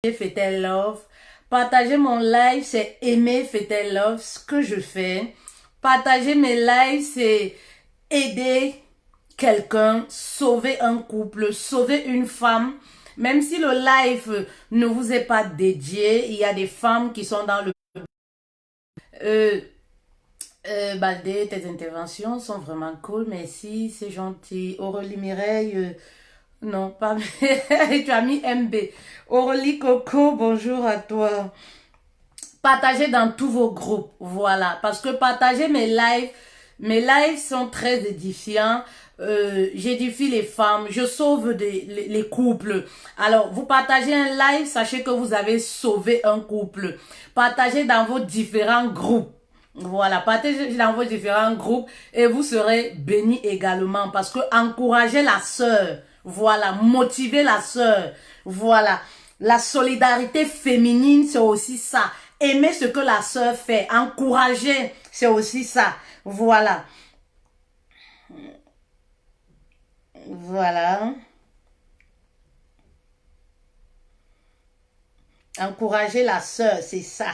Fetel Love. Partager mon live, c'est aimer Fetel Love, ce que je fais. Partager mes lives, c'est aider quelqu'un, sauver un couple, sauver une femme. Même si le live ne vous est pas dédié, il y a des femmes qui sont dans le... Baldé, tes interventions sont vraiment cool, merci, c'est gentil. Aurélie Mireille, non, pas... tu as mis MB. Aurélie Coco, bonjour à toi. Partagez dans tous vos groupes, voilà, parce que partager mes lives sont très édifiants. J'édifie les femmes, je sauve les couples. Alors, vous partagez un live, sachez que vous avez sauvé un couple. Partagez dans vos différents groupes. Voilà, partagez dans vos différents groupes et vous serez bénis également parce que encouragez la sœur. Voilà, motivez la sœur. Voilà, la solidarité féminine, c'est aussi ça. Aimer ce que la sœur fait, encourager, c'est aussi ça. Voilà. Voilà. Encourager la sœur, c'est ça.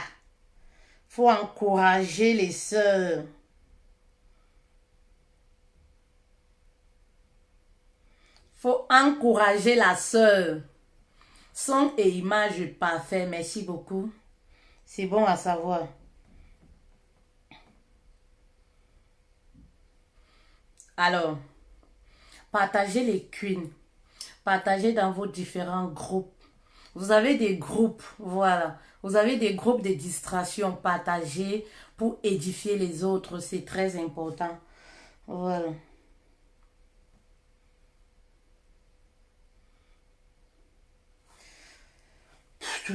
Faut encourager les sœurs. Faut encourager la sœur. Son et image parfait. Merci beaucoup. C'est bon à savoir. Alors, partagez les queens. Partagez dans vos différents groupes. Vous avez des groupes, voilà. Vous avez des groupes de distraction. Partagez pour édifier les autres. C'est très important. Voilà. Je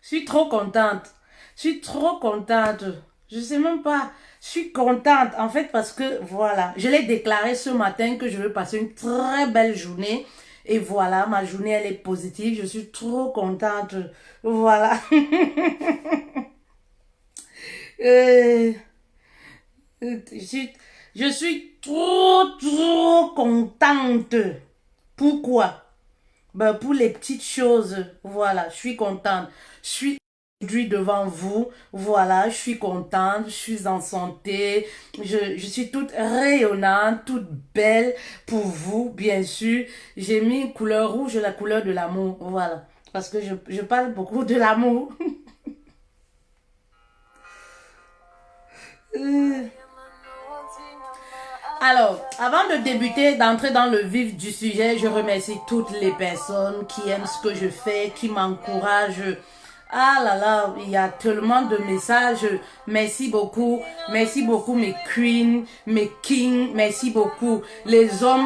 suis trop contente. Je suis trop contente. Je sais même pas. Je suis contente en fait parce que voilà, je l'ai déclaré ce matin que je veux passer une très belle journée. Et voilà, ma journée elle est positive. Je suis trop contente. Voilà. Je suis trop contente. Pourquoi? Ben, pour les petites choses, voilà, je suis contente. Je suis aujourd'hui devant vous, voilà, je suis contente, je suis en santé, je suis toute rayonnante, toute belle pour vous, bien sûr. J'ai mis couleur rouge, la couleur de l'amour, voilà, parce que je parle beaucoup de l'amour. Alors, avant de débuter, d'entrer dans le vif du sujet, je remercie toutes les personnes qui aiment ce que je fais, qui m'encouragent. Ah là là, il y a tellement de messages. Merci beaucoup mes queens, mes kings, merci beaucoup. Les hommes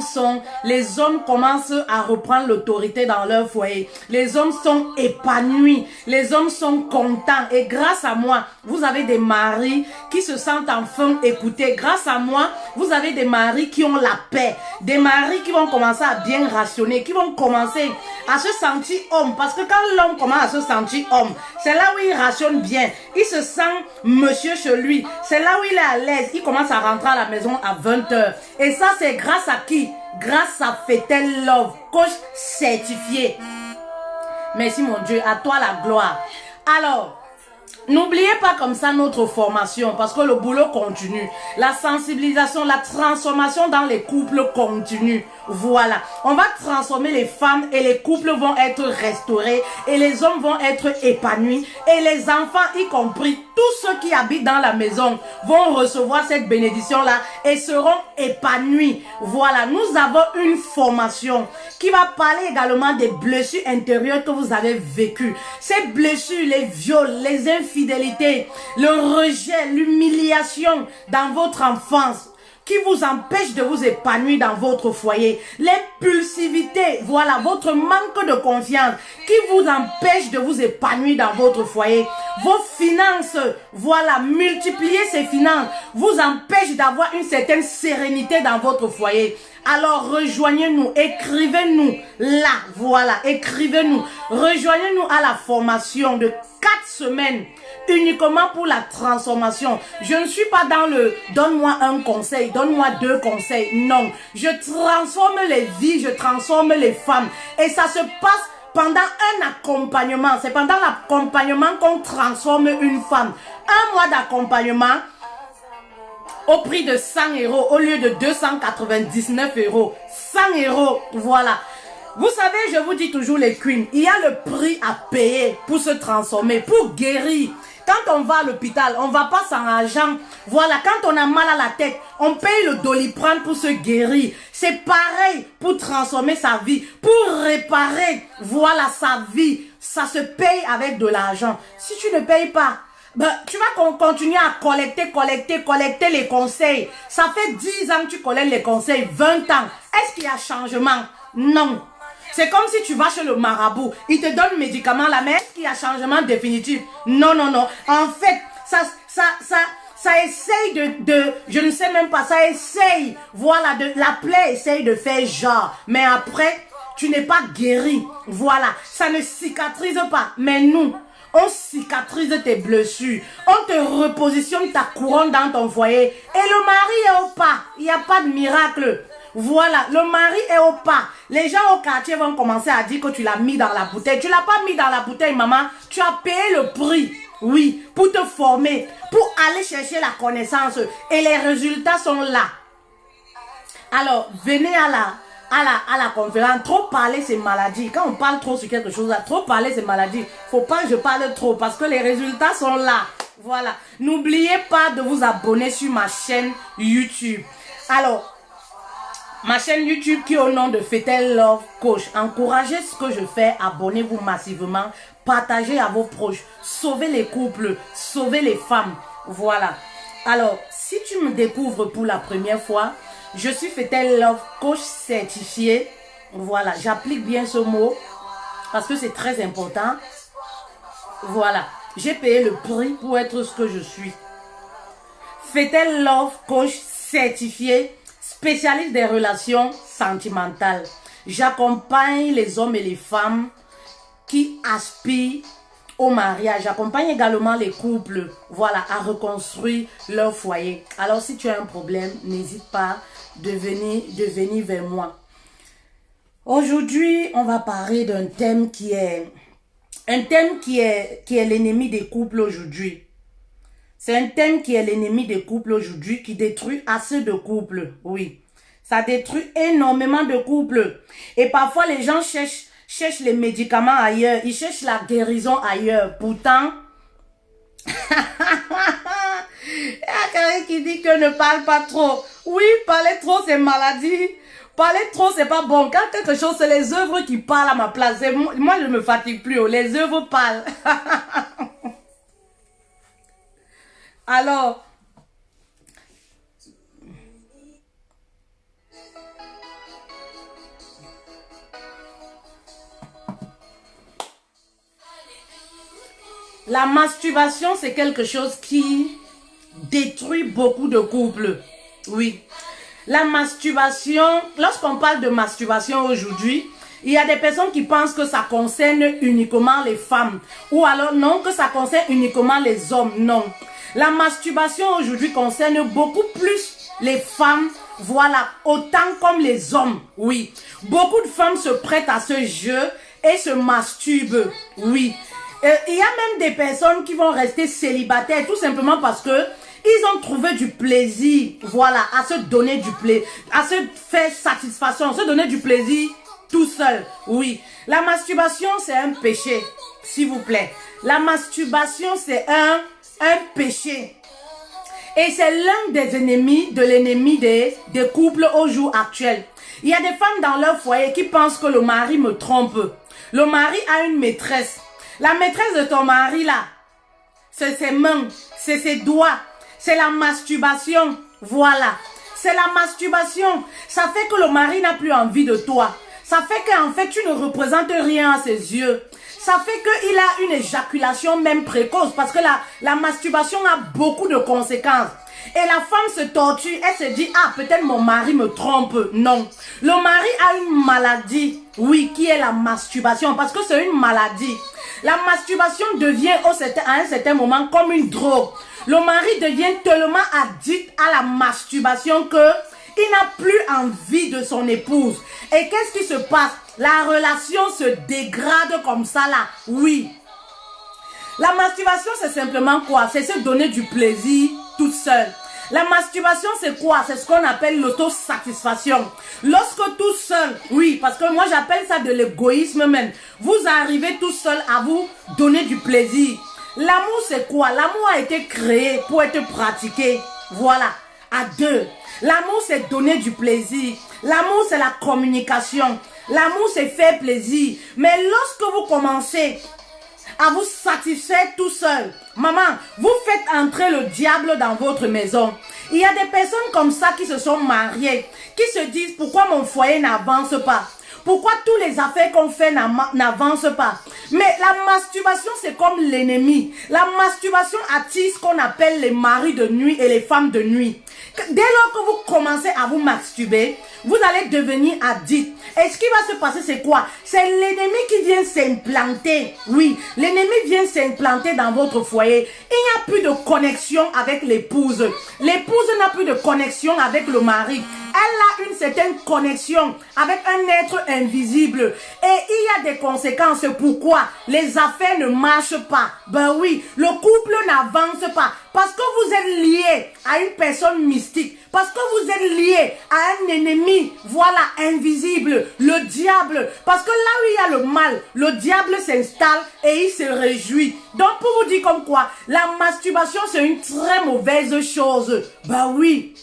commencent à reprendre l'autorité dans leur foyer. Les hommes sont épanouis, les hommes sont contents et grâce à moi, vous avez des maris qui se sentent enfin écoutés. Grâce à moi, vous avez des maris qui ont la paix, des maris qui vont commencer à bien rationner, qui vont commencer à se sentir homme parce que quand l'homme commence à se sentir homme, c'est là où il rationne bien. Il se sent monsieur chez lui. C'est là où il est à l'aise. Il commence à rentrer à la maison à 20h. Et ça, c'est grâce à qui? Grâce à Fetel Love, coach certifié. Merci mon Dieu. À toi la gloire. Alors, n'oubliez pas comme ça notre formation parce que le boulot continue. La sensibilisation, la transformation dans les couples continue. Voilà. On va transformer les femmes et les couples vont être restaurés et les hommes vont être épanouis et les enfants y compris. Tous ceux qui habitent dans la maison vont recevoir cette bénédiction-là et seront épanouis. Voilà. Nous avons une formation qui va parler également des blessures intérieures que vous avez vécues. Ces blessures, les viols, les infidélités, le rejet, l'humiliation dans votre enfance qui vous empêche de vous épanouir dans votre foyer. L'impulsivité, voilà, votre manque de confiance qui vous empêche de vous épanouir dans votre foyer. Vos finances, voilà, multiplier ces finances vous empêche d'avoir une certaine sérénité dans votre foyer. Alors rejoignez-nous, écrivez-nous là, voilà, écrivez-nous. Rejoignez-nous à la formation de 4 semaines uniquement pour la transformation. Je ne suis pas dans le donne-moi un conseil, donne-moi 2 conseils. Non, je transforme les vies, je transforme les femmes. Et ça se passe pendant un accompagnement. C'est pendant l'accompagnement qu'on transforme une femme. Un mois d'accompagnement au prix de 100 € au lieu de 299 €. 100 €, voilà. Vous savez, je vous dis toujours les queens, il y a le prix à payer pour se transformer, pour guérir. Quand on va à l'hôpital, on ne va pas sans argent. Voilà, quand on a mal à la tête, on paye le Doliprane pour se guérir. C'est pareil pour transformer sa vie, pour réparer, voilà, sa vie. Ça se paye avec de l'argent. Si tu ne payes pas, ben, tu vas continuer à collecter les conseils. Ça fait 10 ans que tu collectes les conseils, 20 ans. Est-ce qu'il y a changement? Non. C'est comme si tu vas chez le marabout, il te donne le médicament là, mais est-ce qu'il y a changement définitif? Non, non, non. En fait, ça essaye je ne sais même pas, ça essaye, voilà, la plaie essaye de faire genre, mais après, tu n'es pas guéri, voilà, ça ne cicatrise pas, mais nous, on cicatrise tes blessures, on te repositionne ta couronne dans ton foyer, et le mari est au pas, il n'y a pas de miracle. Voilà, le mari est au pas. Les gens au quartier vont commencer à dire que tu l'as mis dans la bouteille. Tu l'as pas mis dans la bouteille, maman. Tu as payé le prix, oui, pour te former, pour aller chercher la connaissance. Et les résultats sont là. Alors, venez à la conférence. Trop parler, c'est maladie. Quand on parle trop sur quelque chose, trop parler, c'est maladie. Faut pas que je parle trop parce que les résultats sont là. Voilà. N'oubliez pas de vous abonner sur ma chaîne YouTube. Alors, ma chaîne YouTube qui est au nom de Fetel Love Coach. Encouragez ce que je fais, abonnez-vous massivement, partagez à vos proches, sauvez les couples, sauvez les femmes. Voilà. Alors, si tu me découvres pour la première fois, je suis Fetel Love Coach certifié. Voilà, j'applique bien ce mot parce que c'est très important. Voilà, j'ai payé le prix pour être ce que je suis. Fetel Love Coach certifié. Spécialiste des relations sentimentales. J'accompagne les hommes et les femmes qui aspirent au mariage. J'accompagne également les couples, voilà, à reconstruire leur foyer. Alors, si tu as un problème, n'hésite pas de venir vers moi. Aujourd'hui, on va parler d'un thème qui est l'ennemi des couples aujourd'hui. C'est un thème qui est l'ennemi des couples aujourd'hui, qui détruit assez de couples, oui. Ça détruit énormément de couples. Et parfois, les gens cherchent les médicaments ailleurs. Ils cherchent la guérison ailleurs. Pourtant, il y a quelqu'un qui dit que ne parle pas trop. Oui, parler trop, c'est maladie. Parler trop, c'est pas bon. Quand quelque chose, c'est les œuvres qui parlent à ma place. Moi, je ne me fatigue plus. Les œuvres parlent. Alors, la masturbation, c'est quelque chose qui détruit beaucoup de couples. Oui. La masturbation, lorsqu'on parle de masturbation aujourd'hui, il y a des personnes qui pensent que ça concerne uniquement les femmes. Ou alors non, que ça concerne uniquement les hommes. Non. La masturbation aujourd'hui concerne beaucoup plus les femmes, voilà, autant comme les hommes, oui. Beaucoup de femmes se prêtent à ce jeu et se masturbent, oui. Il y a même des personnes qui vont rester célibataires tout simplement parce que ils ont trouvé du plaisir, voilà, à se donner du plaisir, à se faire satisfaction, se donner du plaisir tout seul, oui. La masturbation, c'est un péché, s'il vous plaît. La masturbation, c'est un péché. Et c'est l'un des ennemis de l'ennemi des couples au jour actuel. Il y a des femmes dans leur foyer qui pensent que le mari me trompe. Le mari a une maîtresse. La maîtresse de ton mari là, c'est ses mains, c'est ses doigts, c'est la masturbation. Voilà. C'est la masturbation. Ça fait que le mari n'a plus envie de toi. Ça fait qu'en fait, tu ne représentes rien à ses yeux. Ça fait qu'il a une éjaculation même précoce parce que la masturbation a beaucoup de conséquences. Et la femme se torture, elle se dit, ah, peut-être mon mari me trompe. Non. Le mari a une maladie, oui, qui est la masturbation parce que c'est une maladie. La masturbation devient à un certain moment comme une drogue. Le mari devient tellement addict à la masturbation que il n'a plus envie de son épouse. Et qu'est-ce qui se passe? La relation se dégrade comme ça là. Oui. La masturbation, c'est simplement quoi? C'est se donner du plaisir toute seule. La masturbation, c'est quoi? C'est ce qu'on appelle l'autosatisfaction. Lorsque tout seul, oui, parce que moi j'appelle ça de l'égoïsme même. Vous arrivez tout seul à vous donner du plaisir. L'amour, c'est quoi? L'amour a été créé pour être pratiqué. Voilà, à deux. L'amour, c'est donner du plaisir. L'amour, c'est la communication. L'amour, c'est faire plaisir. Mais lorsque vous commencez à vous satisfaire tout seul, maman, vous faites entrer le diable dans votre maison. Il y a des personnes comme ça qui se sont mariées, qui se disent pourquoi mon foyer n'avance pas? Pourquoi tous les affaires qu'on fait n'avancent pas? Mais la masturbation, c'est comme l'ennemi. La masturbation attire ce qu'on appelle les maris de nuit et les femmes de nuit. Dès lors que vous commencez à vous masturber, vous allez devenir addict. Et ce qui va se passer, c'est quoi? C'est l'ennemi qui vient s'implanter. Oui, l'ennemi vient s'implanter dans votre foyer. Il n'y a plus de connexion avec l'épouse. L'épouse n'a plus de connexion avec le mari. Elle a une certaine connexion avec un être invisible. Et il y a des conséquences. Pourquoi? Les affaires ne marchent pas. Ben oui, le couple n'avance pas. Parce que vous êtes lié à une personne mystique. Parce que vous êtes lié à un ennemi, voilà, invisible, le diable. Parce que là où il y a le mal, le diable s'installe et il se réjouit. Donc pour vous dire comme quoi, la masturbation c'est une très mauvaise chose. Ben oui.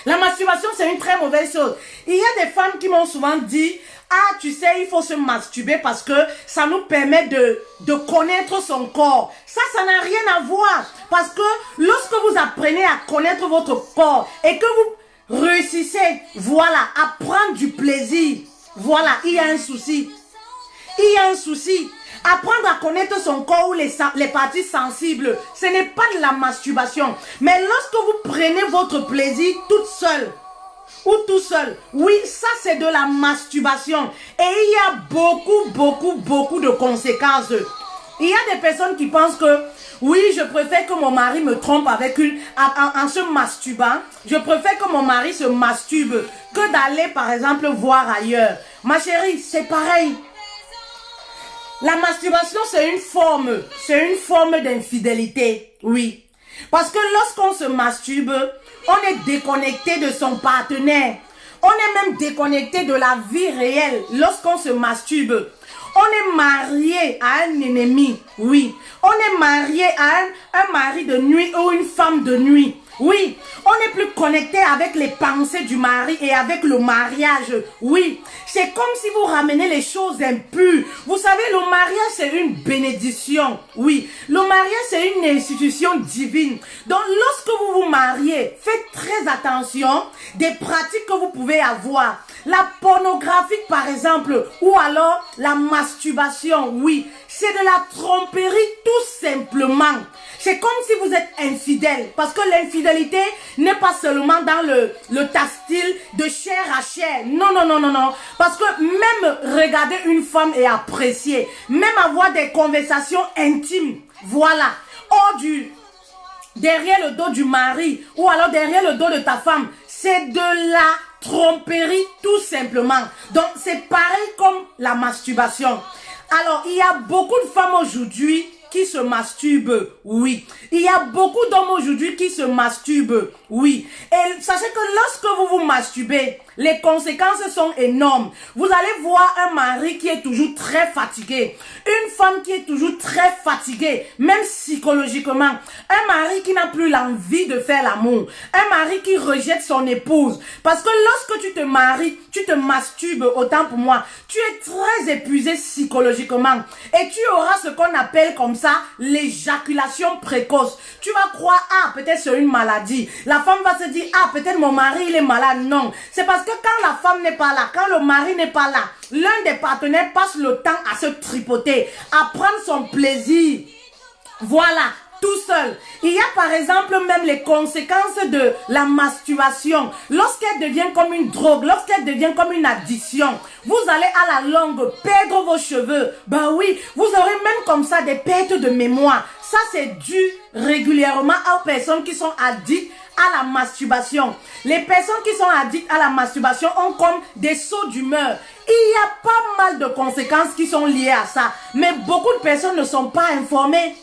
La masturbation, c'est une très mauvaise chose. Il y a des femmes qui m'ont souvent dit, ah, tu sais, il faut se masturber parce que ça nous permet de connaître son corps. Ça n'a rien à voir. Parce que lorsque vous apprenez à connaître votre corps et que vous réussissez, voilà, à prendre du plaisir, voilà, il y a un souci. Il y a un souci. Apprendre à connaître son corps ou les parties sensibles, ce n'est pas de la masturbation. Mais lorsque vous prenez votre plaisir toute seule ou tout seul, oui, ça c'est de la masturbation. Et il y a beaucoup de conséquences. Il y a des personnes qui pensent que, oui, je préfère que mon mari me trompe avec en se masturbant. Je préfère que mon mari se masturbe que d'aller par exemple voir ailleurs. Ma chérie, c'est pareil. La masturbation, c'est une forme d'infidélité, oui. Parce que lorsqu'on se masturbe, on est déconnecté de son partenaire. On est même déconnecté de la vie réelle lorsqu'on se masturbe. On est marié à un ennemi, oui. On est marié à un mari de nuit ou une femme de nuit. Oui, on n'est plus connecté avec les pensées du mari et avec le mariage. Oui, c'est comme si vous ramenez les choses impures. Vous savez, le mariage, c'est une bénédiction. Oui, le mariage, c'est une institution divine. Donc, lorsque vous vous mariez, faites très attention des pratiques que vous pouvez avoir. La pornographie, par exemple, ou alors la masturbation, oui, c'est de la tromperie tout simplement. C'est comme si vous êtes infidèle. Parce que l'infidélité n'est pas seulement dans le tactile de chair à chair. Non. Parce que même regarder une femme et apprécier, même avoir des conversations intimes, voilà, derrière le dos du mari ou alors derrière le dos de ta femme, c'est de la tromperie tout simplement. Donc c'est pareil comme la masturbation. Alors il y a beaucoup de femmes aujourd'hui qui se masturbent, oui. Il y a beaucoup d'hommes aujourd'hui qui se masturbent, oui. Et sachez que lorsque vous vous masturbez, les conséquences sont énormes. Vous allez voir un mari qui est toujours très fatigué. Une femme qui est toujours très fatiguée, même psychologiquement. Un mari qui n'a plus l'envie de faire l'amour. Un mari qui rejette son épouse. Parce que lorsque tu te maries, tu te masturbes, autant pour moi, tu es très épuisé psychologiquement. Et tu auras ce qu'on appelle comme ça l'éjaculation précoce. Tu vas croire, ah, peut-être c'est une maladie. La femme va se dire, ah, peut-être mon mari, il est malade. Non, c'est parce que quand la femme n'est pas là, quand le mari n'est pas là, l'un des partenaires passe le temps à se tripoter, à prendre son plaisir. Voilà, tout seul. Il y a par exemple même les conséquences de la masturbation. Lorsqu'elle devient comme une drogue, lorsqu'elle devient comme une addiction, vous allez à la longue perdre vos cheveux. Ben oui, vous aurez même comme ça des pertes de mémoire. Ça, c'est dû régulièrement aux personnes qui sont addictes à la masturbation. Les personnes qui sont addictes à la masturbation ont comme des sauts d'humeur. Il y a pas mal de conséquences qui sont liées à ça. Mais beaucoup de personnes ne sont pas informées.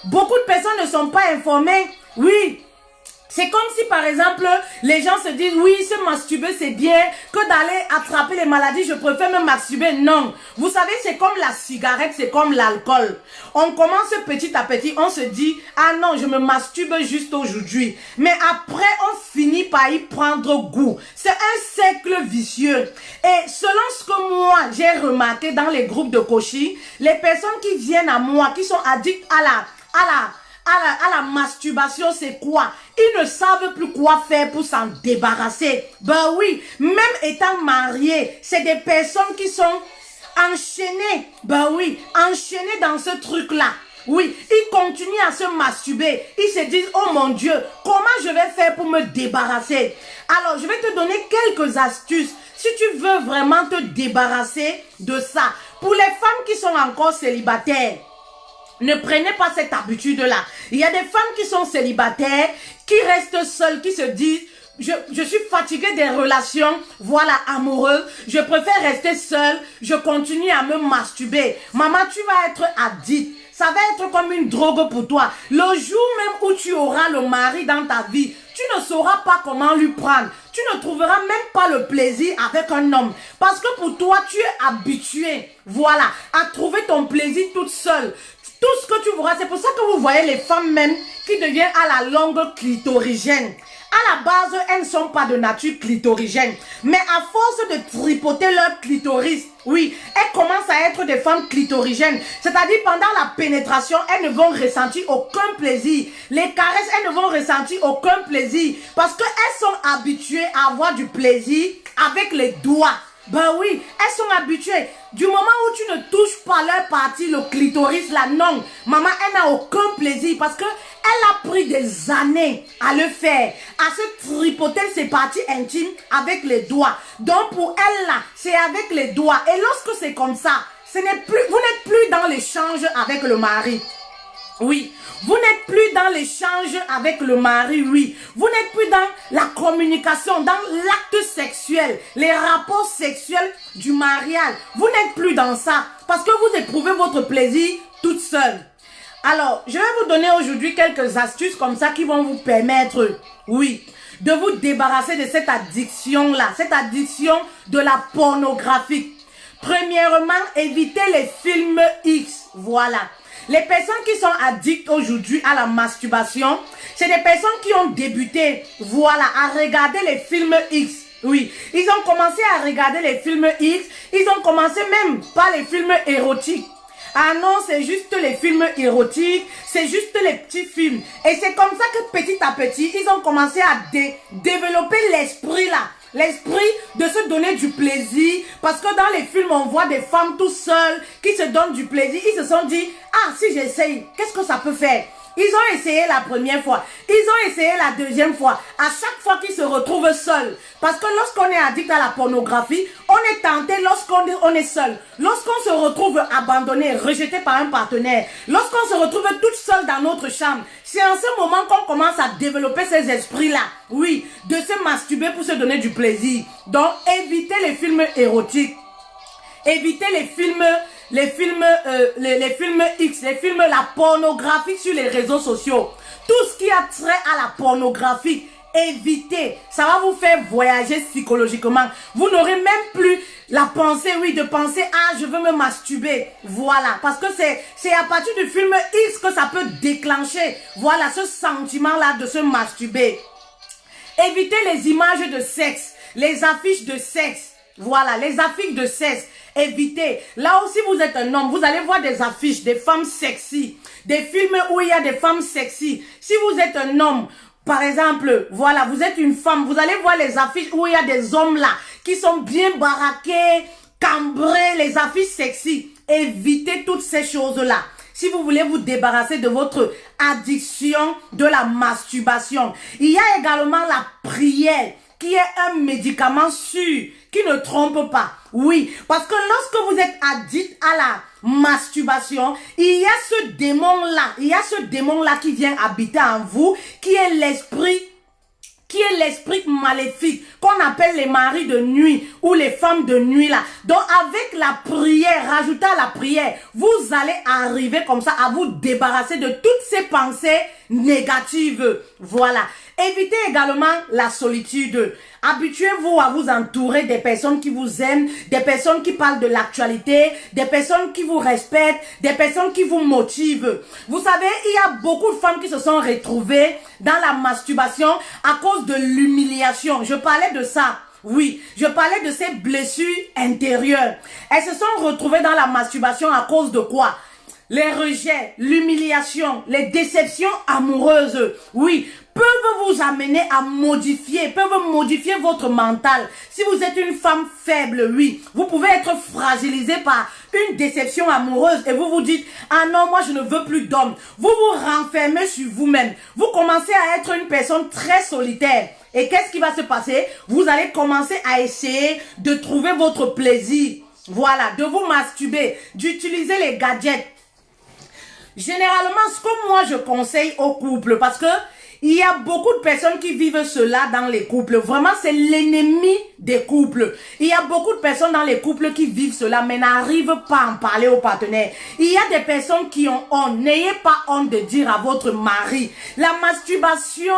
Beaucoup de personnes ne sont pas informées. Oui. C'est comme si, par exemple, les gens se disent, oui, se masturber, c'est bien, que d'aller attraper les maladies, je préfère me masturber. Non. Vous savez, c'est comme la cigarette, c'est comme l'alcool. On commence petit à petit, on se dit, ah non, je me masturbe juste aujourd'hui. Mais après, on finit par y prendre goût. C'est un cercle vicieux. Et selon ce que moi, j'ai remarqué dans les groupes de coaching, les personnes qui viennent à moi, qui sont addictes à la masturbation, c'est quoi? Ils ne savent plus quoi faire pour s'en débarrasser. Ben oui, même étant mariés, c'est des personnes qui sont enchaînées. Ben oui, enchaînées dans ce truc-là. Oui, ils continuent à se masturber. Ils se disent, oh mon Dieu, comment je vais faire pour me débarrasser? Alors, je vais te donner quelques astuces. Si tu veux vraiment te débarrasser de ça. Pour les femmes qui sont encore célibataires, ne prenez pas cette habitude-là. Il y a des femmes qui sont célibataires, qui restent seules, qui se disent, je suis fatiguée des relations, voilà, amoureuses. Je préfère rester seule. Je continue à me masturber. Maman, tu vas être addict. Ça va être comme une drogue pour toi. Le jour même où tu auras le mari dans ta vie, tu ne sauras pas comment lui prendre. Tu ne trouveras même pas le plaisir avec un homme. Parce que pour toi, tu es habitué, voilà, à trouver ton plaisir toute seule. Tout ce que tu verras, c'est pour ça que vous voyez les femmes même qui deviennent à la longue clitorigènes. À la base, elles ne sont pas de nature clitorigène. Mais à force de tripoter leur clitoris, oui, elles commencent à être des femmes clitorigènes. C'est-à-dire pendant la pénétration, elles ne vont ressentir aucun plaisir. Les caresses, elles ne vont ressentir aucun plaisir. Parce qu'elles sont habituées à avoir du plaisir avec les doigts. Ben oui, elles sont habituées. Du moment où tu ne touches pas leur partie, le clitoris, là, non. Maman, elle n'a aucun plaisir parce que elle a pris des années à le faire, à se tripoter ses parties intimes avec les doigts. Donc pour elle, là, c'est avec les doigts. Et lorsque c'est comme ça, vous n'êtes plus dans l'échange avec le mari. Oui, vous n'êtes plus dans l'échange avec le mari, oui. Vous n'êtes plus dans la communication, dans l'acte sexuel, les rapports sexuels du mariage. Vous n'êtes plus dans ça parce que vous éprouvez votre plaisir toute seule. Alors, je vais vous donner aujourd'hui quelques astuces comme ça qui vont vous permettre, oui, de vous débarrasser de cette addiction-là, cette addiction de la pornographie. Premièrement, évitez les films X, voilà. Les personnes qui sont addictes aujourd'hui à la masturbation, c'est des personnes qui ont débuté, voilà, à regarder les films X. Oui, ils ont commencé à regarder les films X, ils ont commencé même par les films érotiques. Ah non, c'est juste les films érotiques, c'est juste les petits films. Et c'est comme ça que petit à petit, ils ont commencé à développer l'esprit là. L'esprit de se donner du plaisir. Parce que dans les films, on voit des femmes tout seules qui se donnent du plaisir. Ils se sont dit, ah, si j'essaye, qu'est-ce que ça peut faire? Ils ont essayé la première fois. Ils ont essayé la deuxième fois. À chaque fois qu'ils se retrouvent seuls. Parce que lorsqu'on est addict à la pornographie, on est tenté lorsqu'on est seul. Lorsqu'on se retrouve abandonné, rejeté par un partenaire. Lorsqu'on se retrouve toute seule dans notre chambre. C'est en ce moment qu'on commence à développer ces esprits-là. Oui, de se masturber pour se donner du plaisir. Donc, évitez les films érotiques. Évitez les films X, les films, la pornographie sur les réseaux sociaux. Tout ce qui a trait à la pornographie, évitez. Ça va vous faire voyager psychologiquement. Vous n'aurez même plus la pensée, oui, de penser, ah, je veux me masturber. Voilà, parce que c'est à partir du film X que ça peut déclencher, voilà, ce sentiment-là de se masturber. Évitez les images de sexe, les affiches de sexe. Voilà, les affiches de sexe, évitez. Là aussi, vous êtes un homme, vous allez voir des affiches, des femmes sexy, des films où il y a des femmes sexy. Si vous êtes un homme, par exemple, voilà, vous êtes une femme, vous allez voir les affiches où il y a des hommes là, qui sont bien baraqués, cambrés, les affiches sexy. Évitez toutes ces choses-là. si vous voulez vous débarrasser de votre addiction de la masturbation. Il y a également la prière, qui est un médicament sûr, qui ne trompe pas. Oui, parce que lorsque vous êtes addict à la masturbation, il y a ce démon-là qui vient habiter en vous, qui est l'esprit maléfique, qu'on appelle les maris de nuit ou les femmes de nuit là. Donc avec la prière, rajoutez à la prière, vous allez arriver comme ça à vous débarrasser de toutes ces pensées négatives. Voilà. Évitez également la solitude. Habituez-vous à vous entourer des personnes qui vous aiment, des personnes qui parlent de l'actualité, des personnes qui vous respectent, des personnes qui vous motivent. Vous savez, il y a beaucoup de femmes qui se sont retrouvées dans la masturbation à cause de l'humiliation. Je parlais de ça. Oui, je parlais de ces blessures intérieures. Elles se sont retrouvées dans la masturbation à cause de quoi? Les rejets, l'humiliation, les déceptions amoureuses, oui, peuvent vous amener à peuvent modifier votre mental. Si vous êtes une femme faible, oui, vous pouvez être fragilisé par une déception amoureuse et vous vous dites, ah non, moi je ne veux plus d'homme. Vous vous renfermez sur vous-même. Vous commencez à être une personne très solitaire. Et qu'est-ce qui va se passer? Vous allez commencer à essayer de trouver votre plaisir. Voilà, de vous masturber, d'utiliser les gadgets. Généralement, ce que moi je conseille aux couples, parce que il y a beaucoup de personnes qui vivent cela dans les couples. Vraiment, c'est l'ennemi des couples. Il y a beaucoup de personnes dans les couples qui vivent cela, mais n'arrivent pas à en parler aux partenaires. Il y a des personnes qui ont honte. N'ayez pas honte de dire à votre mari. La masturbation,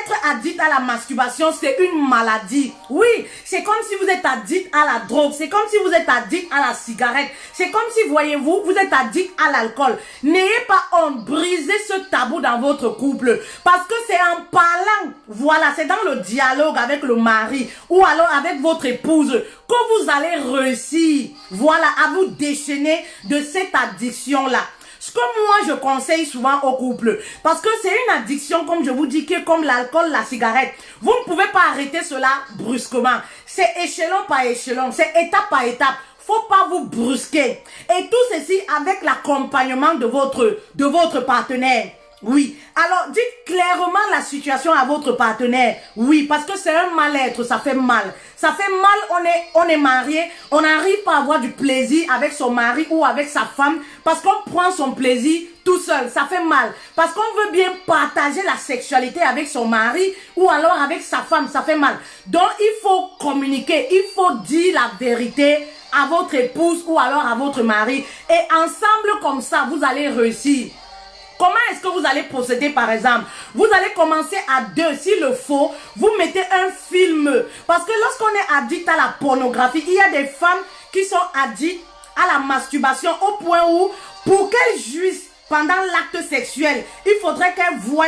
être addict à la masturbation, c'est une maladie. Oui, c'est comme si vous êtes addict à la drogue. C'est comme si vous êtes addict à la cigarette. C'est comme si, voyez-vous, vous êtes addict à l'alcool. N'ayez pas honte. Brisez ce tabou dans votre couple. Parce que c'est en parlant, voilà, c'est dans le dialogue avec le mari ou alors avec votre épouse que vous allez réussir, voilà, à vous déchaîner de cette addiction-là. Ce que moi je conseille souvent aux couples, parce que c'est une addiction, comme je vous dis, qui est comme l'alcool, la cigarette. Vous ne pouvez pas arrêter cela brusquement. C'est échelon par échelon, c'est étape par étape. Faut pas vous brusquer. Et tout ceci avec l'accompagnement de votre partenaire. Oui, alors dites clairement la situation à votre partenaire. Oui, parce que c'est un mal-être, ça fait mal. Ça fait mal, on est marié, on n'arrive pas à avoir du plaisir avec son mari ou avec sa femme parce qu'on prend son plaisir tout seul, ça fait mal. Parce qu'on veut bien partager la sexualité avec son mari ou alors avec sa femme, ça fait mal. Donc il faut communiquer, il faut dire la vérité à votre épouse ou alors à votre mari. Et ensemble comme ça, vous allez réussir. Comment est-ce que vous allez procéder par exemple? Vous allez commencer à deux, s'il le faut, vous mettez un film. Parce que lorsqu'on est addict à la pornographie, il y a des femmes qui sont addictes à la masturbation au point où, pour qu'elles jouissent pendant l'acte sexuel, il faudrait qu'elles voient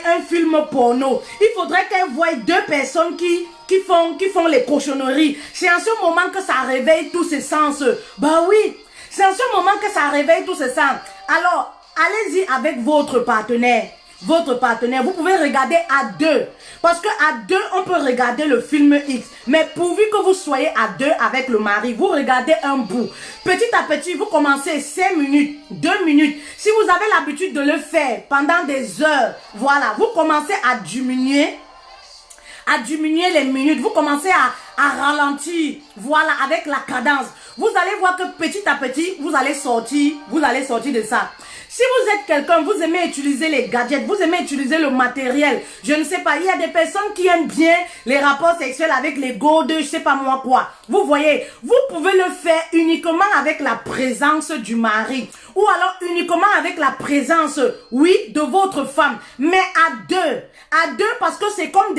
un film porno. Il faudrait qu'elles voient deux personnes qui font les cochonneries. C'est en ce moment que ça réveille tous ces sens. Bah oui, c'est en ce moment que ça réveille tous ces sens. Alors, allez-y avec votre partenaire. Votre partenaire, vous pouvez regarder à deux. Parce que à deux, on peut regarder le film X. Mais pourvu que vous soyez à deux avec le mari, vous regardez un bout. Petit à petit, vous commencez 5 minutes, 2 minutes. Si vous avez l'habitude de le faire pendant des heures, voilà, vous commencez à diminuer les minutes. Vous commencez à ralentir, voilà, avec la cadence. Vous allez voir que petit à petit, vous allez sortir de ça. Si vous êtes quelqu'un, vous aimez utiliser les gadgets, vous aimez utiliser le matériel, je ne sais pas, il y a des personnes qui aiment bien les rapports sexuels avec les go de je sais pas moi quoi. Vous voyez, vous pouvez le faire uniquement avec la présence du mari ou alors uniquement avec la présence, oui, de votre femme, mais à deux parce que c'est comme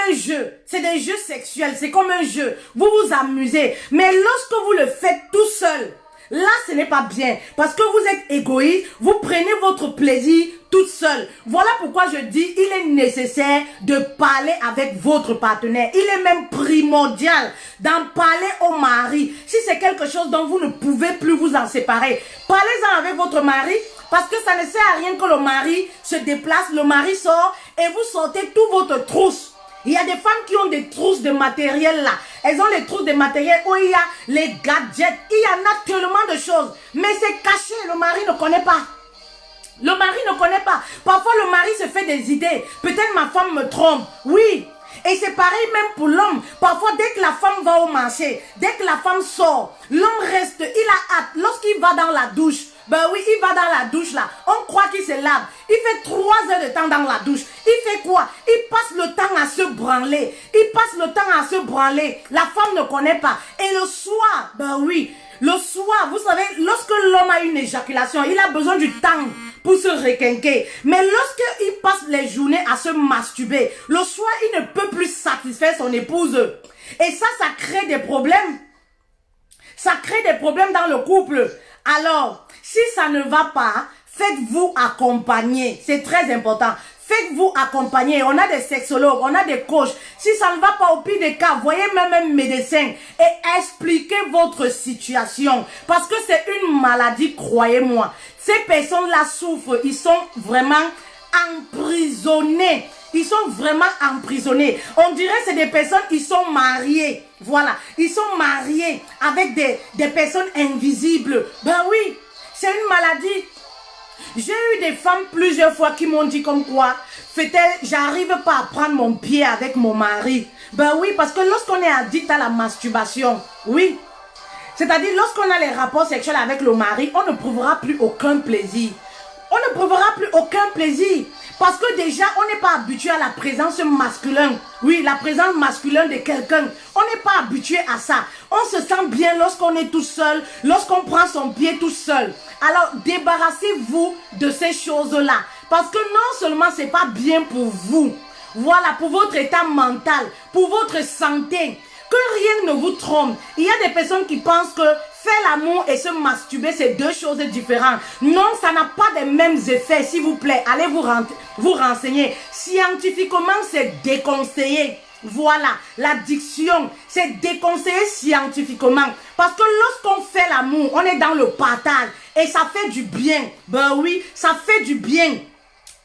un jeu, c'est des jeux sexuels, c'est comme un jeu, vous vous amusez, mais lorsque vous le faites tout seul, là, ce n'est pas bien. Parce que vous êtes égoïste, vous prenez votre plaisir toute seule. Voilà pourquoi je dis, il est nécessaire de parler avec votre partenaire. Il est même primordial d'en parler au mari. Si c'est quelque chose dont vous ne pouvez plus vous en séparer, parlez-en avec votre mari. Parce que ça ne sert à rien que le mari se déplace, le mari sort et vous sortez tout votre trousse. Il y a des femmes qui ont des trousses de matériel là. Elles ont les trousses de matériel où il y a les gadgets. Il y en a tellement de choses. Mais c'est caché, le mari ne connaît pas. Le mari ne connaît pas. Parfois, le mari se fait des idées. Peut-être ma femme me trompe. Oui. Et c'est pareil même pour l'homme. Parfois, dès que la femme va au marché, dès que la femme sort, l'homme reste, il a hâte. Lorsqu'il va dans la douche, ben oui, il va dans la douche là. On croit qu'il se lave. Il fait 3 heures de temps dans la douche. Il fait quoi? Il passe le temps à se branler. Il passe le temps à se branler. La femme ne connaît pas. Et le soir, ben oui, le soir, vous savez, lorsque l'homme a une éjaculation, il a besoin du temps pour se requinquer. Mais lorsqu'il passe les journées à se masturber, le soir, il ne peut plus satisfaire son épouse. Et ça crée des problèmes. Ça crée des problèmes dans le couple. Alors, si ça ne va pas, faites-vous accompagner. C'est très important. Faites-vous accompagner. On a des sexologues, on a des coachs. Si ça ne va pas, au pire des cas, voyez même un médecin et expliquez votre situation. Parce que c'est une maladie, croyez-moi. Ces personnes-là souffrent. Ils sont vraiment emprisonnés. Ils sont vraiment emprisonnés. On dirait que c'est des personnes qui sont mariées. Voilà. Ils sont mariés avec des personnes invisibles. Ben oui, c'est une maladie. J'ai eu des femmes plusieurs fois qui m'ont dit comme quoi, j'arrive pas à prendre mon pied avec mon mari. Ben oui, parce que lorsqu'on est addict à la masturbation, oui. C'est-à-dire lorsqu'on a les rapports sexuels avec le mari, on ne prouvera plus aucun plaisir. On ne prouvera plus aucun plaisir. Parce que déjà, on n'est pas habitué à la présence masculine. Oui, la présence masculine de quelqu'un. On n'est pas habitué à ça. On se sent bien lorsqu'on est tout seul, lorsqu'on prend son pied tout seul. Alors, débarrassez-vous de ces choses-là. Parce que non seulement c'est pas bien pour vous, voilà, pour votre état mental, pour votre santé, que rien ne vous trompe. Il y a des personnes qui pensent que faire l'amour et se masturber, c'est deux choses différentes. Non, ça n'a pas les mêmes effets, s'il vous plaît. Allez vous renseigner. Scientifiquement, c'est déconseillé. Voilà, l'addiction, c'est déconseillé scientifiquement. Parce que lorsqu'on fait l'amour, on est dans le partage et ça fait du bien. Ben oui, ça fait du bien.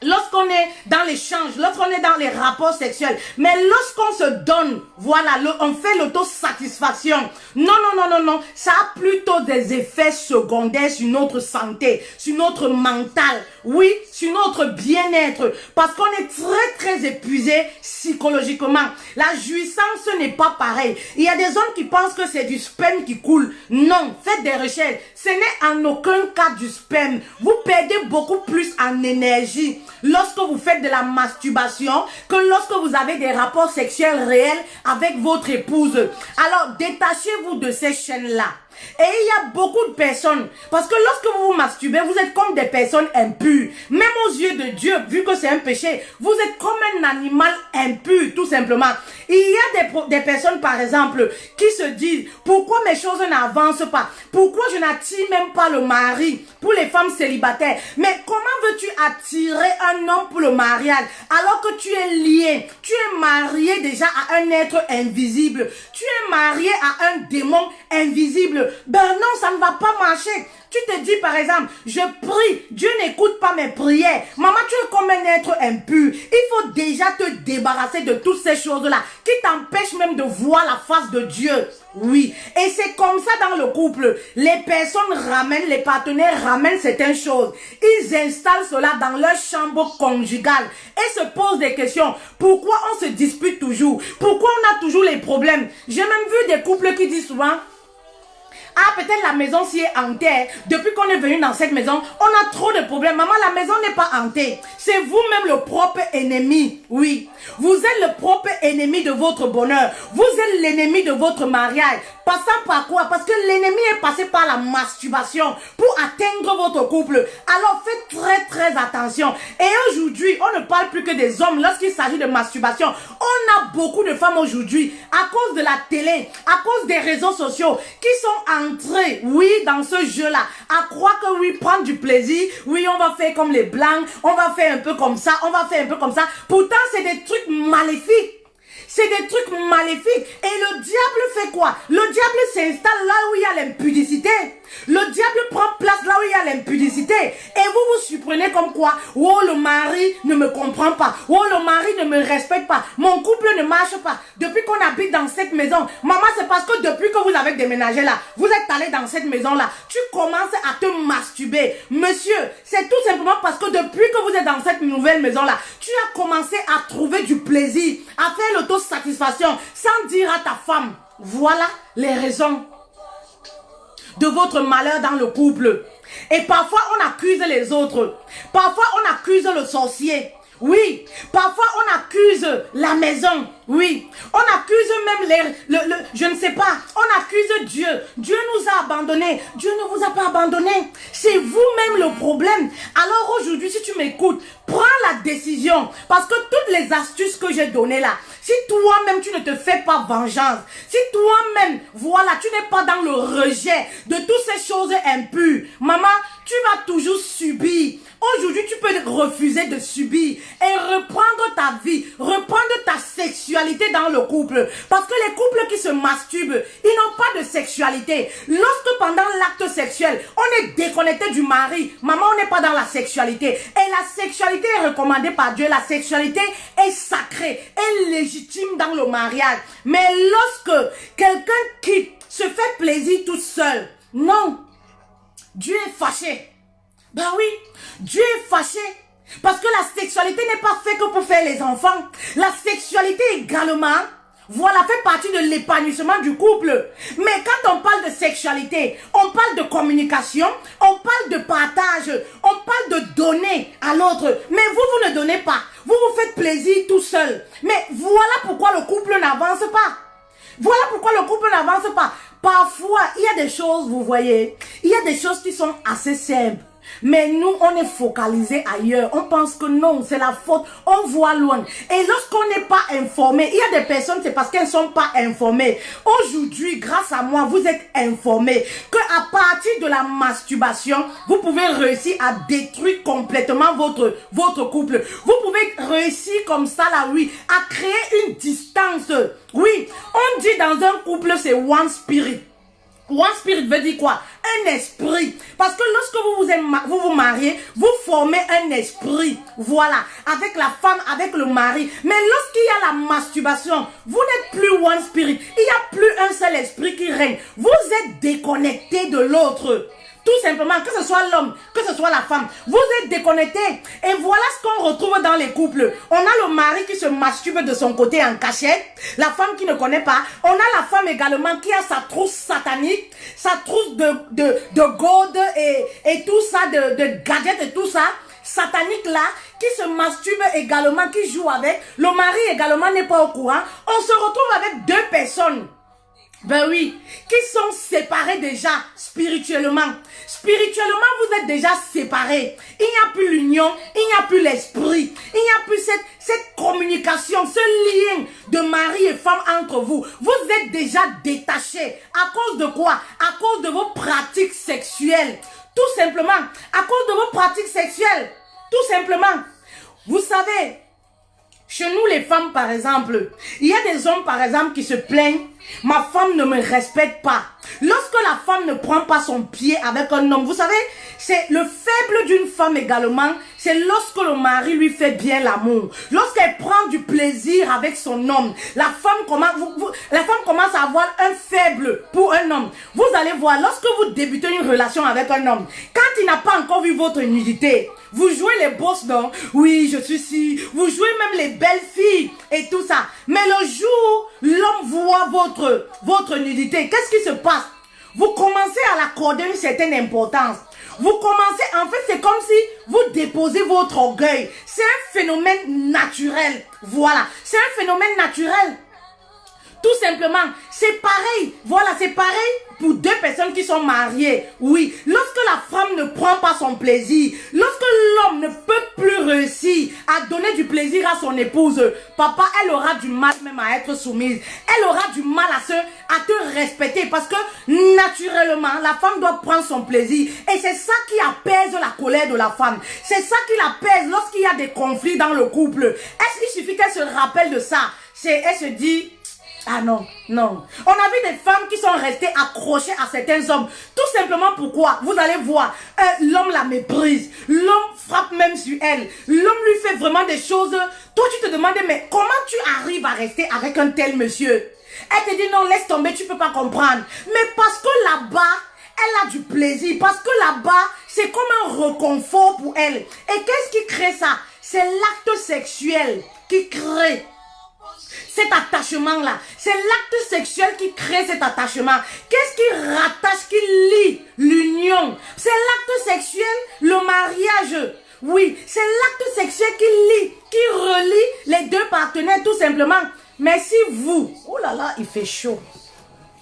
Lorsqu'on est dans l'échange, lorsqu'on est dans les rapports sexuels, mais lorsqu'on se donne, voilà, on fait l'autosatisfaction. Non, non, non, non, non, ça a plutôt des effets secondaires sur notre santé, sur notre mental, oui, sur notre bien-être, parce qu'on est très, très épuisé psychologiquement. La jouissance n'est pas pareil. Il y a des hommes qui pensent que c'est du sperme qui coule. Non, faites des recherches. Ce n'est en aucun cas du sperme. Vous perdez beaucoup plus en énergie lorsque vous faites de la masturbation que lorsque vous avez des rapports sexuels réels avec votre épouse. Alors, détachez-vous de ces chaînes-là. Et il y a beaucoup de personnes, parce que lorsque vous vous masturbez, vous êtes comme des personnes impures. Même aux yeux de Dieu, vu que c'est un péché, vous êtes comme un animal impur, tout simplement. Il y a des personnes, par exemple, qui se disent, pourquoi mes choses n'avancent pas? Pourquoi je n'attire même pas le mari? Pour les femmes célibataires. Mais comment veux-tu attirer un homme pour le mariage alors que tu es lié, tu es marié déjà à un être invisible, tu es marié à un démon invisible? Ben non, ça ne va pas marcher. Tu te dis par exemple, je prie, Dieu n'écoute pas mes prières. Maman, tu es comme un être impur. Il faut déjà te débarrasser de toutes ces choses-là qui t'empêchent même de voir la face de Dieu. Oui, et c'est comme ça dans le couple. Les personnes ramènent, les partenaires ramènent certaines choses. Ils installent cela dans leur chambre conjugale et se posent des questions. Pourquoi on se dispute toujours? Pourquoi on a toujours les problèmes? J'ai même vu des couples qui disent souvent, ah, peut-être la maison s'y est hantée. Depuis qu'on est venu dans cette maison, on a trop de problèmes. Maman, la maison n'est pas hantée. C'est vous-même le propre ennemi. Oui. Vous êtes le propre ennemi de votre bonheur. Vous êtes l'ennemi de votre mariage. Passant par quoi? Parce que l'ennemi est passé par la masturbation pour atteindre votre couple. Alors faites très très attention. Et aujourd'hui, on ne parle plus que des hommes lorsqu'il s'agit de masturbation. On a beaucoup de femmes aujourd'hui, à cause de la télé, à cause des réseaux sociaux, qui sont entrés, oui, dans ce jeu-là, à croire que oui, prendre du plaisir, oui, on va faire comme les blancs, on va faire un peu comme ça, on va faire un peu comme ça. Pourtant, c'est des trucs maléfiques. C'est des trucs maléfiques. Et le diable fait quoi? Le diable s'installe là où il y a l'impudicité. Le diable prend place là où il y a l'impudicité. Et vous vous surprenez comme quoi? Oh, le mari ne me comprend pas. Oh, le mari ne me respecte pas. Mon couple ne marche dans cette maison. Maman, c'est parce que depuis que vous avez déménagé là, vous êtes allé dans cette maison là, tu commences à te masturber. Monsieur, c'est tout simplement parce que depuis que vous êtes dans cette nouvelle maison là, tu as commencé à trouver du plaisir, à faire l'autosatisfaction sans dire à ta femme. Voilà les raisons de votre malheur dans le couple. Et parfois on accuse les autres. Parfois on accuse le sorcier. Oui, parfois on accuse la maison, oui, on accuse même je ne sais pas, on accuse Dieu. Dieu nous a abandonnés, Dieu ne vous a pas abandonné, c'est vous-même le problème. Alors aujourd'hui, si tu m'écoutes, prends la décision, parce que toutes les astuces que j'ai données là, si toi-même tu ne te fais pas vengeance, si toi-même, voilà, tu n'es pas dans le rejet de toutes ces choses impures, maman, tu vas toujours subir. Aujourd'hui, tu peux refuser de subir et reprendre ta vie, reprendre ta sexualité dans le couple. Parce que les couples qui se masturbent, ils n'ont pas de sexualité. Lorsque pendant l'acte sexuel, on est déconnecté du mari, maman, on n'est pas dans la sexualité. Et la sexualité est recommandée par Dieu. La sexualité est sacrée, est légitime dans le mariage. Mais lorsque quelqu'un qui se fait plaisir tout seul, non, Dieu est fâché. Ben oui, Dieu est fâché. Parce que la sexualité n'est pas faite que pour faire les enfants. La sexualité également, voilà, fait partie de l'épanouissement du couple. Mais quand on parle de sexualité, on parle de communication, on parle de partage, on parle de donner à l'autre. Mais vous ne donnez pas. Vous vous faites plaisir tout seul. Mais voilà pourquoi le couple n'avance pas. Voilà pourquoi le couple n'avance pas. Parfois, il y a des choses, vous voyez, il y a des choses qui sont assez simples. Mais nous, on est focalisé ailleurs. On pense que non, c'est la faute. On voit loin. Et lorsqu'on n'est pas informé, il y a des personnes, c'est parce qu'elles ne sont pas informées. Aujourd'hui, grâce à moi, vous êtes informés qu'à partir de la masturbation, vous pouvez réussir à détruire complètement votre couple. Vous pouvez réussir comme ça, là, oui, à créer une distance. Oui, on dit dans un couple, c'est one spirit. One spirit veut dire quoi? Un esprit. Parce que lorsque vous vous mariez, vous formez un esprit. Voilà. Avec la femme, avec le mari. Mais lorsqu'il y a la masturbation, vous n'êtes plus one spirit. Il n'y a plus un seul esprit qui règne. Vous êtes déconnecté de l'autre. Tout simplement, que ce soit l'homme, que ce soit la femme, vous êtes déconnectés. Et voilà ce qu'on retrouve dans les couples. On a le mari qui se masturbe de son côté en cachette, la femme qui ne connaît pas. On a la femme également qui a sa trousse satanique, sa trousse de gold et tout ça, de gadgets et tout ça, satanique là, qui se masturbe également, qui joue avec. Le mari également n'est pas au courant. On se retrouve avec deux personnes. Ben oui, qui sont séparés déjà spirituellement. Spirituellement, vous êtes déjà séparés. Il n'y a plus l'union, il n'y a plus l'esprit. Il n'y a plus cette communication, ce lien de mari et femme entre vous. Vous êtes déjà détachés. À cause de quoi? À cause de vos pratiques sexuelles. Tout simplement. À cause de vos pratiques sexuelles. Tout simplement. Vous savez, chez nous les femmes par exemple, il y a des hommes par exemple qui se plaignent. Ma femme ne me respecte pas. Lorsque la femme ne prend pas son pied avec un homme, vous savez, c'est le faible d'une femme également, c'est lorsque le mari lui fait bien l'amour. Lorsqu'elle prend du plaisir avec son homme, la femme commence à avoir un faible pour un homme. Vous allez voir, lorsque vous débutez une relation avec un homme, quand il n'a pas encore vu votre nudité, vous jouez les bosses, non? Oui, je suis si. Vous jouez même les belles filles et tout ça. Mais le jour, l'homme voit votre nudité. Qu'est-ce qui se passe? Vous commencez à l'accorder une certaine importance. Vous commencez, en fait, c'est comme si vous déposez votre orgueil. C'est un phénomène naturel. Voilà, c'est un phénomène naturel. Tout simplement, c'est pareil. Voilà, c'est pareil pour deux personnes qui sont mariées. Oui, lorsque la femme ne prend pas son plaisir, lorsque l'homme ne peut plus réussir à donner du plaisir à son épouse, papa, elle aura du mal même à être soumise. Elle aura du mal à te respecter parce que naturellement, la femme doit prendre son plaisir. Et c'est ça qui apaise la colère de la femme. C'est ça qui l'apaise lorsqu'il y a des conflits dans le couple. Il suffit qu'elle se rappelle de ça. Elle se dit... Ah non, non. On a vu des femmes qui sont restées accrochées à certains hommes. Tout simplement pourquoi? Vous allez voir, l'homme la méprise. L'homme frappe même sur elle. L'homme lui fait vraiment des choses. Toi, tu te demandes, mais comment tu arrives à rester avec un tel monsieur? Elle te dit non, laisse tomber, tu peux pas comprendre. Mais parce que là-bas, elle a du plaisir. Parce que là-bas, c'est comme un réconfort pour elle. Et qu'est-ce qui crée ça? C'est l'acte sexuel qui crée cet attachement-là. C'est l'acte sexuel qui crée cet attachement. Qu'est-ce qui rattache, qui lie l'union? C'est l'acte sexuel, le mariage. Oui, c'est l'acte sexuel qui lie, qui relie les deux partenaires tout simplement. Mais si vous, oh là là, il fait chaud.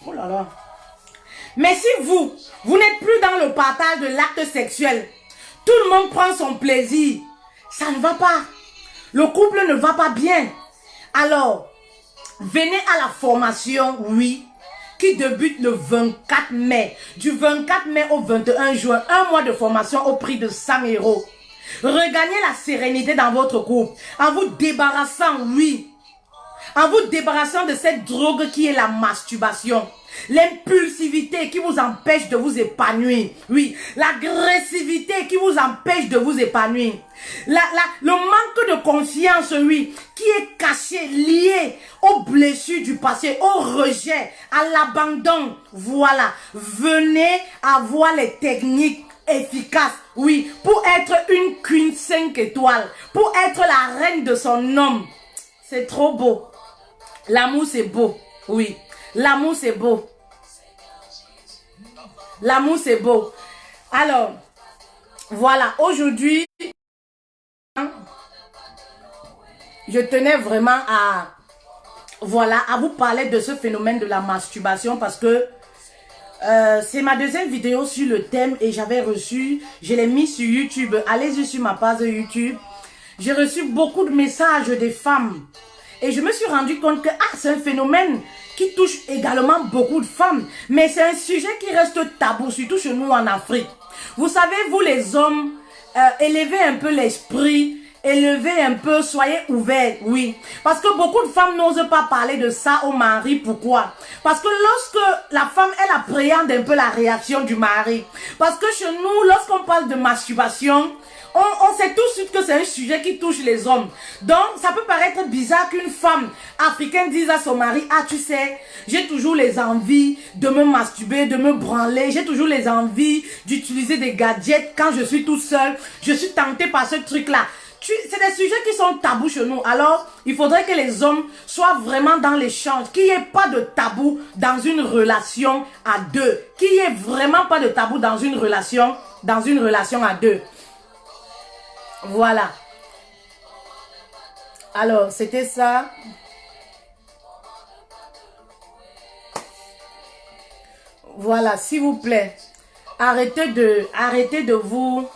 Oh là là. Mais si vous n'êtes plus dans le partage de l'acte sexuel, tout le monde prend son plaisir, ça ne va pas. Le couple ne va pas bien. Alors, venez à la formation, oui, qui débute le 24 mai. Du 24 mai au 21 juin, un mois de formation au prix de 100 €. Regagnez la sérénité dans votre couple en vous débarrassant, oui, en vous débarrassant de cette drogue qui est la masturbation. L'impulsivité qui vous empêche de vous épanouir. Oui, l'agressivité qui vous empêche de vous épanouir. Le manque de confiance, oui, qui est caché, lié aux blessures du passé, au rejet, à l'abandon. Voilà, venez avoir les techniques efficaces, oui, pour être une queen 5 étoiles, pour être la reine de son homme. C'est trop beau. L'amour, c'est beau, oui. L'amour, c'est beau. L'amour, c'est beau. Alors, voilà, aujourd'hui, je tenais vraiment à vous parler de ce phénomène de la masturbation parce que c'est ma deuxième vidéo sur le thème et j'avais reçu, je l'ai mis sur YouTube. Allez-y sur ma page YouTube. J'ai reçu beaucoup de messages des femmes et je me suis rendu compte que c'est un phénomène qui touche également beaucoup de femmes. Mais c'est un sujet qui reste tabou, surtout chez nous en Afrique. Vous savez, vous les hommes, élevez un peu l'esprit, élevez un peu, soyez ouverts, oui. Parce que beaucoup de femmes n'osent pas parler de ça au mari. Pourquoi? Parce que lorsque la femme, elle appréhende un peu la réaction du mari. Parce que chez nous, lorsqu'on parle de masturbation, on sait tout de suite que c'est un sujet qui touche les hommes. Donc, ça peut paraître bizarre qu'une femme africaine dise à son mari, ah, tu sais, j'ai toujours les envies de me masturber, de me branler. J'ai toujours les envies d'utiliser des gadgets quand je suis toute seule. Je suis tentée par ce truc-là. C'est des sujets qui sont tabous chez nous. Alors, il faudrait que les hommes soient vraiment dans l'échange. Qu'il n'y ait pas de tabou dans une relation à deux. Qu'il n'y ait vraiment pas de tabou dans une relation à deux. Voilà. Alors, c'était ça. Voilà, s'il vous plaît. Arrêtez de vous...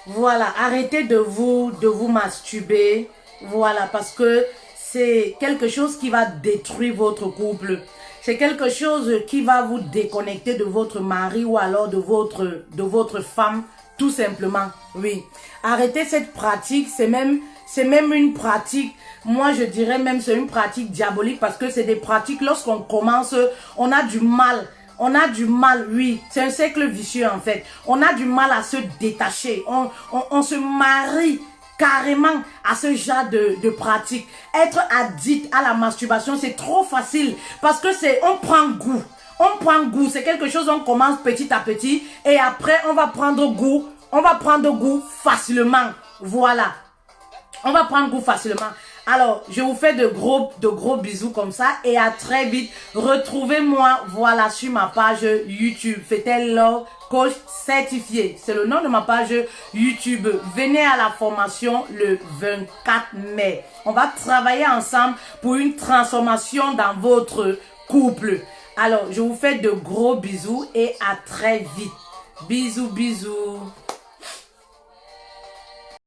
Voilà, arrêtez de vous masturber. Voilà, parce que c'est quelque chose qui va détruire votre couple. C'est quelque chose qui va vous déconnecter de votre mari ou alors de votre femme. Tout simplement, oui. Arrêtez cette pratique, c'est même une pratique, moi je dirais même c'est une pratique diabolique parce que c'est des pratiques, lorsqu'on commence, on a du mal, oui. C'est un cercle vicieux en fait. On a du mal à se détacher, on se marie carrément à ce genre de pratique. Être addict à la masturbation, c'est trop facile parce que on prend goût. On prend goût, c'est quelque chose, on commence petit à petit et après on va prendre goût facilement. Voilà. On va prendre goût facilement. Alors, je vous fais de gros bisous comme ça et à très vite. Retrouvez-moi, voilà, sur ma page YouTube. Fetel Love Coach certifié. C'est le nom de ma page YouTube. Venez à la formation le 24 mai. On va travailler ensemble pour une transformation dans votre couple. Alors, je vous fais de gros bisous et à très vite. Bisous, bisous.